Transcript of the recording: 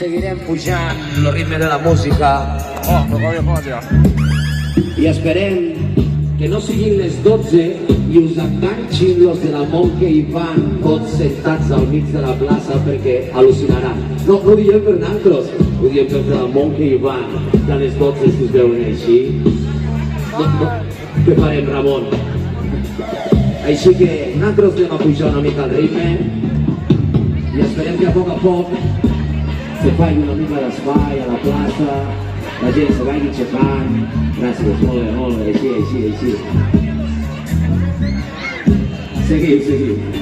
seguirem pujant el ritme de la música. Oh, però com ja ja. I esperem que no siguin les 12 i us enganxin los de la Monkey Band tots sentats al mig de la plaça perquè al·lucinaran. No ho diem per nosaltres, ho diem per la Monkey Band, que a les 12 si us veuen així. Què farem, Ramon? Així que nosaltres anem a pujar una mica el ritme i esperem que a poc se faci una mica d'espai a la plaça, la gent se vagi aixecant. Gràcies, molt bé, així. Seguim.